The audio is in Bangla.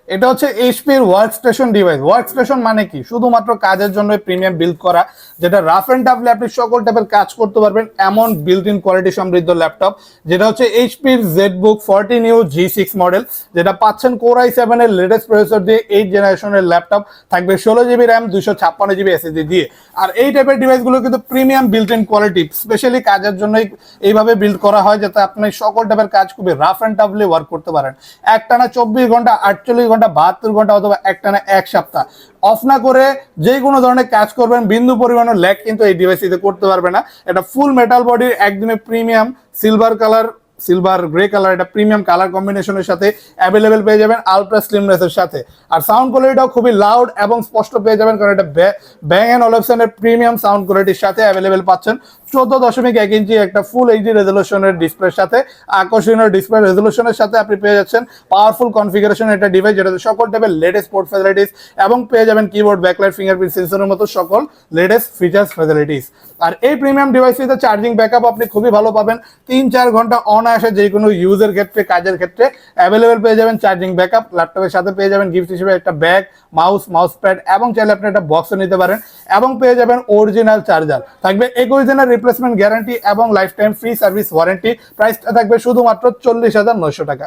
এটা হচ্ছে এইচপির work station device. Work station মানে কি? শুধুমাত্র কাজের জন্য প্রিমিয়াম বিল্ড করা, যেটা রাফ এন্ড টাফলি আপনি সকল টাইপের কাজ করতে পারবেন এমন বিল্ট ইন কোয়ালিটি সমৃদ্ধ ল্যাপটপ, যেটা হচ্ছে এইচপির জেডবুক 14U G6 মডেল, যেটা পাচ্ছেন কোর i7 এর লেটেস্ট প্রসেসর দিয়ে 8 জেনারেশনের ল্যাপটপ, থাকবে 16GB র্যাম 256GB SSD দিয়ে। আর এই টাইপের ডিভাইসগুলো কিন্তু premium built in quality, specially কাজের জন্যই এইভাবে বিল্ড করা হয়, যাতে আপনি সকল টাইপের কাজ খুবই রাফ এন্ড টাফলি ওয়ার্ক করতে পারেন। একটানা 24 ঘন্টা, 48 ঘন্টা, 72 ঘন্টা অথবা একটানা এক সপ্তাহ অফ না করে যে কোনো ধরনের কাজ করবেন, বিন্দু পরিমাণের ল্যাগ কিন্তু এই ডিভাইসটিতে করতে পারবে না। এটা ফুল মেটাল বডির, একদমই প্রিমিয়াম সিলভার গ্রে কালার, এটা প্রিমিয়াম কালার কম্বিনেশনের সাথে অ্যাভেলেবেল পেয়ে যাবেন আলট্রা স্লিমনেসের সাথে। আর সাউন্ড কোয়ালিটিটাও খুবই লাউড এবং স্পষ্ট পেয়ে যাবেন, কারণ এটা ব্যাং অ্যান্ড অলিপসনের প্রিমিয়াম সাউন্ড কোয়ালিটির সাথে অ্যাভেলেবেল পাচ্ছেন। 14.1 ইঞ্চি একটা ফুল এইচডি রেজলিউশনের ডিসপ্লের সাথে, আকর্ষণীয় ডিসপ্লে রেজলিউশনের সাথে আপনি পেয়ে যাচ্ছেন পাওয়ারফুল কনফিগারেশন একটা ডিভাইস, যেটাতে সকল টাইপের লেটেস্ট পোর্ট ফ্যাসিলিটিস এবং পেয়ে যাবেন কিবোর্ড, ব্যাকলাইট, ফিঙ্গারপ্রিন্ট সেন্সরের মতো সকল লেটেস্ট ফিচার্স ফ্যাসিলিটিস। আর এই প্রিমিয়াম ডিভাইসটিতে চার্জিং ব্যাকআপ আপনি খুবই ভালো পাবেন, 3-4 ঘন্টা অনায়াসে যে কোনো ইউজের ক্ষেত্রে, কাজের ক্ষেত্রে অ্যাভেলেবেল পেয়ে যাবেন চার্জিং ব্যাকআপ। ল্যাপটপের সাথে পেয়ে যাবেন গিফট হিসেবে একটা ব্যাগ, মাউস প্যাড এবং চাইলে আপনি একটা বক্সও নিতে পারেন, এবং পেয়ে যাবেন অরিজিনাল চার্জার। থাকবে 21 দিনের রিপ্লেসমেন্ট গ্যারান্টি এবং life time free service warranty. প্রাইসটা থাকবে শুধুমাত্র 40,900 টাকা।